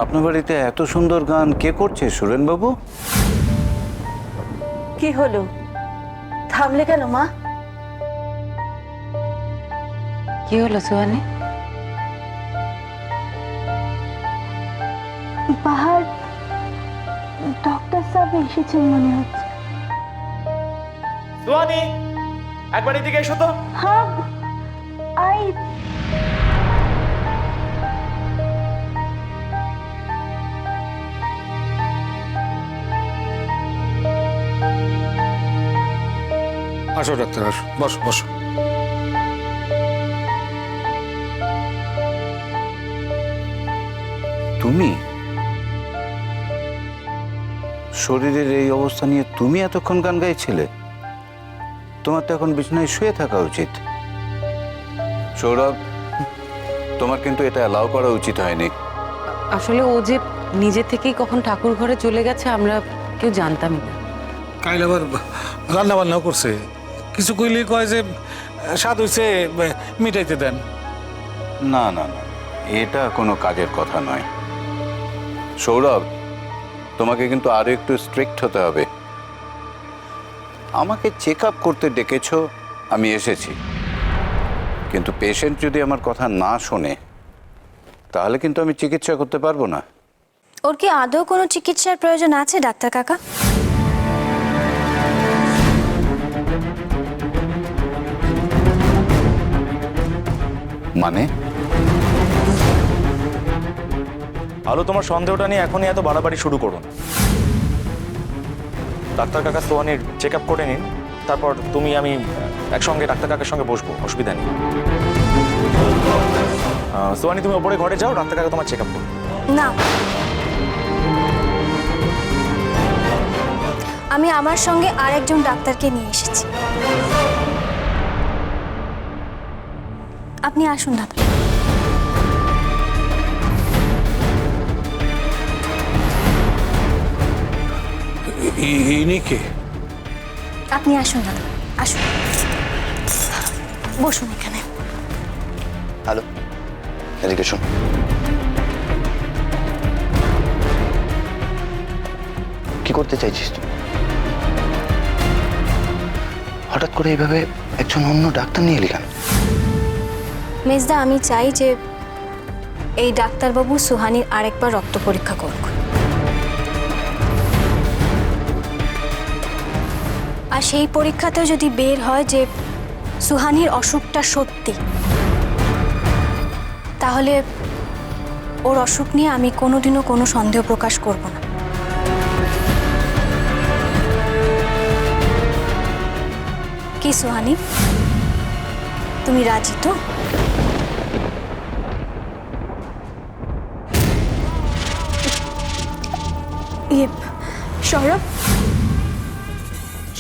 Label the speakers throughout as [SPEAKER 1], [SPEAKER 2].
[SPEAKER 1] আপনার বাড়িতে এত সুন্দর গান কে করছে সুরেন বাবু?
[SPEAKER 2] কি হলো, থামলে কেন মা?
[SPEAKER 3] কি হলো সুহানি?
[SPEAKER 4] বাহার ডক্টর সাহেব এসেছেন মনে হচ্ছে।
[SPEAKER 5] সুহানি, একবার এদিকে এসো তো।
[SPEAKER 4] হ্যাঁ, আই
[SPEAKER 6] আসো ডাক্তার, আসো, বসো বসো।
[SPEAKER 1] তুমি শরীরের এই অবস্থা নিয়ে তুমি এতক্ষণ গান গাইছিলে? তোমার তো এখন বিছানায় শুয়ে থাকা উচিত। সৌরভ, তোমার কিন্তু এটা অ্যালাউ করা উচিত হয়নি।
[SPEAKER 3] আসলে ও যে নিজে থেকেই কখন ঠাকুর ঘরে চলে গেছে আমরা কেউ জানতামই না।
[SPEAKER 6] কাইল আবার রান্না বান্নাও করছে, কিছু কইলেই কয় যে স্বাদ হইছে, মিটাইতে দেন।
[SPEAKER 1] না না না, এটা কোনো কাজের কথা নয়। সৌরভ, তোমাকে কিন্তু আরো একটু স্ট্রিক্ট হতে হবে। আমাকে চেক আপ করতে ডেকেছো, আমি এসেছি, কিন্তু পেশেন্ট যদি আমার কথা না শোনে তাহলে কিন্তু আমি চিকিৎসা করতে পারবো না।
[SPEAKER 4] ওর কি আদৌ কোনো চিকিৎসার প্রয়োজন আছে ডাক্তার কাকা?
[SPEAKER 1] মানে?
[SPEAKER 5] আলো, তোমার সন্দেহটা নিয়ে এখনই এত বাড়াবাড়ি শুরু করুন। ডাক্তার কাকা সোহানির চেক আপ করে নিন, তারপর তুমি আমি একসঙ্গে ডাক্তার কাকার সঙ্গে বসবো, অসুবিধা নেই। সোহানি, তুমি ওপরে ঘরে যাও, ডাক্তার কাকা তোমার চেক আপ করো।
[SPEAKER 4] না, আমি আমার সঙ্গে আরেকজন ডাক্তারকে নিয়ে এসেছি। আপনি আসুন দাদা।
[SPEAKER 6] ইনি কে?
[SPEAKER 4] আপনি আসুন দাদা, আসুন, বসুন এখানে।
[SPEAKER 7] হ্যালো, এদিকে শোন। কি করতে চাইছিস তুই? হঠাৎ করে এইভাবে একজন অন্য ডাক্তার নিয়ে এলি কেন?
[SPEAKER 4] মেজদা, আমি চাই যে এই ডাক্তারবাবু সুহানির আরেকবার রক্ত পরীক্ষা করুক, আর সেই পরীক্ষাতেও যদি বের হয় যে সুহানির অসুখটা সত্যি, তাহলে ওর অসুখ নিয়ে আমি কোনোদিনও কোনো সন্দেহ প্রকাশ করব না। কি সুহানি, তুমি রাজি তো? ये सौरभ,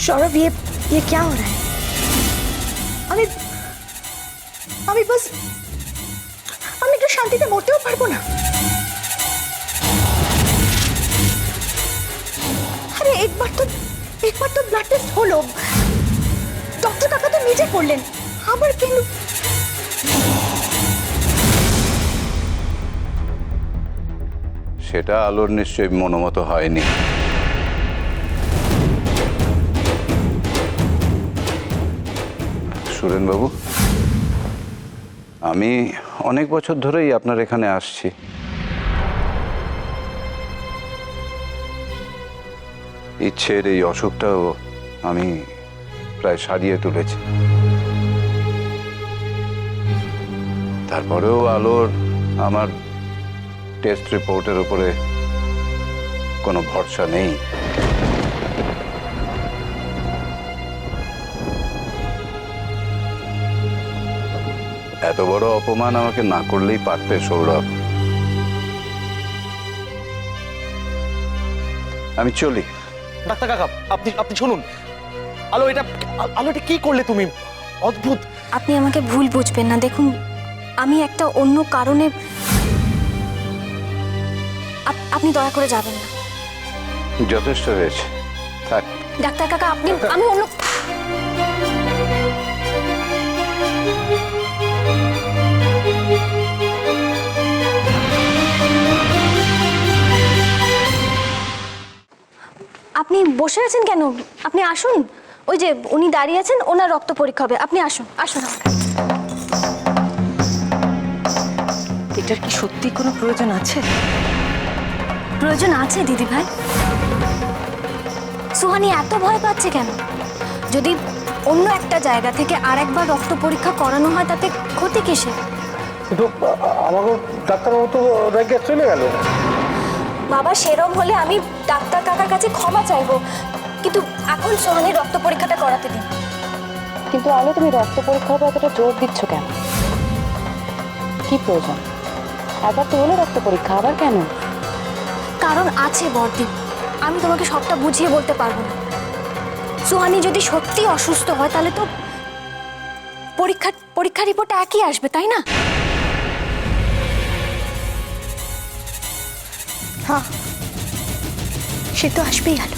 [SPEAKER 4] सौरभ, ये क्या हो रहा है? আমি বাস আমি একটু শান্তিতে মরতেও পারবো না। আরে একবার তো ব্লাড টেস্ট হলো, ডক্টর কাকা তো নিজে করলেন, আবার কেন?
[SPEAKER 1] সেটা আলোর নিশ্চয়ই মনোমত হয়নি। সুরেন বাবু, আমি অনেক বছর ধরেই আপনার এখানে আসছি। ইচ্ছের এই অসুখটাও আমি প্রায় সারিয়ে তুলেছি। তারপরেও আলোর আমার টেস্ট রিপোর্টের উপরে কোনো ভরসা নেই। এত বড় অপমান আমাকে না করলেই পারতে সৌরভ। আমি চলি।
[SPEAKER 5] ডাক্তার কাকা, আপনি শুনুন। আলো, এটা কি করলে তুমি? অদ্ভুত।
[SPEAKER 4] আপনি আমাকে ভুল বুঝবেন না, দেখুন আমি একটা অন্য কারণে, আপনি দয়া করে যাবেন না।
[SPEAKER 1] যথেষ্ট হয়েছে, থাক।
[SPEAKER 4] ডাক্তার কাকা, আমি অন্য আপনি বসে আছেন কেন? আপনি আসুন, ওই যে উনি দাঁড়িয়ে আছেন, ওনার রক্ত পরীক্ষা হবে। আপনি আসুন, আসুন আমার কাছে।
[SPEAKER 3] এটার কি সত্যি কোনো প্রয়োজন আছে?
[SPEAKER 4] প্রয়োজন আছে দিদি ভাই। সুহানি এত ভয় পাচ্ছে কেন? যদি অন্য একটা জায়গা থেকে আরেকবার রক্ত পরীক্ষা করানো হয় তাতে ক্ষতি কিসের?
[SPEAKER 6] কিন্তু আমাকে ডাক্তারবাবু তো রেগে চলে গেল।
[SPEAKER 4] বাবা সেরম হলে আমি ডাক্তার কাকার কাছে ক্ষমা চাইবো, কিন্তু এখন সোহানির রক্ত পরীক্ষাটা করাতে দিন।
[SPEAKER 3] কিন্তু আলো, তুমি রক্ত পরীক্ষার উপর এতটা জোর দিচ্ছ কেন? কি প্রয়োজন? একবার তো হলো রক্ত পরীক্ষা, আবার কেন?
[SPEAKER 4] কারণ আছে বড়দি, আমি তোমাকে সবটা বুঝিয়ে বলতে পারবো না। সুহানি যদি সত্যি অসুস্থ হয় তাহলে তো পরীক্ষার রিপোর্টটা একই আসবে, তাই না? হ্যাঁ, সে তো আসবেই আলো,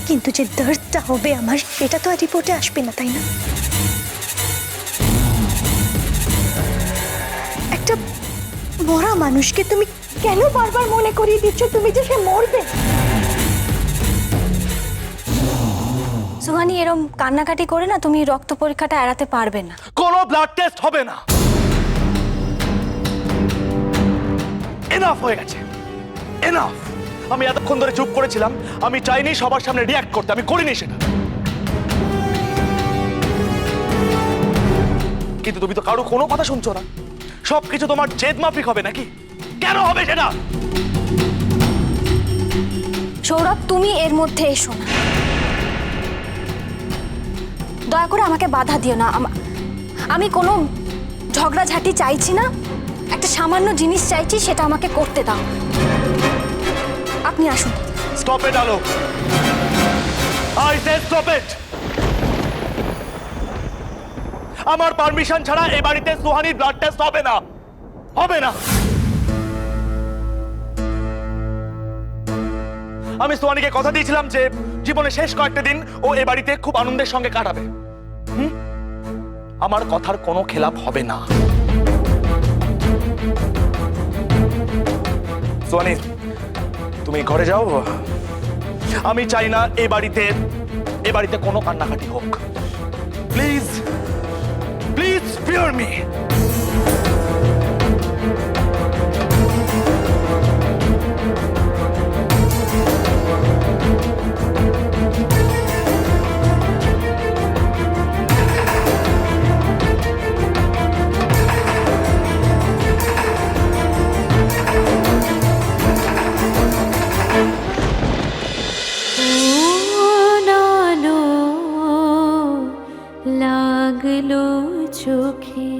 [SPEAKER 4] কিন্তু যে দর্দটা হবে আমার সেটা তো আর রিপোর্টে আসবে না, তাই না? একটা মরা মানুষকে তুমি কেন বারবার মনে করিয়ে দিচ্ছ তুমি যে সে মরবে? সুহানি এরম কান্নাকাটি করে না তুমি রক্ত পরীক্ষাটা এড়াতে পারবে না।
[SPEAKER 5] কোনো ব্লাড টেস্ট হবে না। এনাফ হয়ে গেছে, এনাফ। আমি এতক্ষণ ধরে চুপ করেছিলাম, আমি চাইনি সবার সামনে রিয়াক্ট করতে, আমি করিনি সেটা। কিন্তু তুমি তো কারো কোনো কথা শুনছো না, সবকিছু তোমার জেদ মাফিক হবে নাকি? কেন হবে সেটা?
[SPEAKER 4] সৌরভ, তুমি এর মধ্যে এসো না, দয়া করে আমাকে বাধা দিও না। আমি কোনো ঝগড়াঝাটি চাইছি না, একটা সামান্য জিনিস চাইছি, সেটা আমাকে করতে দাও। আপনি আসুন।
[SPEAKER 5] স্টপ ইট আলো, আই সে স্টপ ইট। আমার পারমিশন ছাড়া এই বাড়িতে সুহানির ব্লাড টেস্ট হবে না, হবে না। আমি সুহানিকে কথা দিয়েছিলাম যে জীবনে শেষ কয়েকটা দিন ও এ বাড়িতে খুব আনন্দের সঙ্গে কাটাবে। আমার কথার কোনো খেলাপ হবে না। সুহানি, তুমি ঘরে যাও। আমি চাই না এ বাড়িতে কোনো কান্নাকাটি হোক। Please, please spare me.
[SPEAKER 8] লাগলো চোখে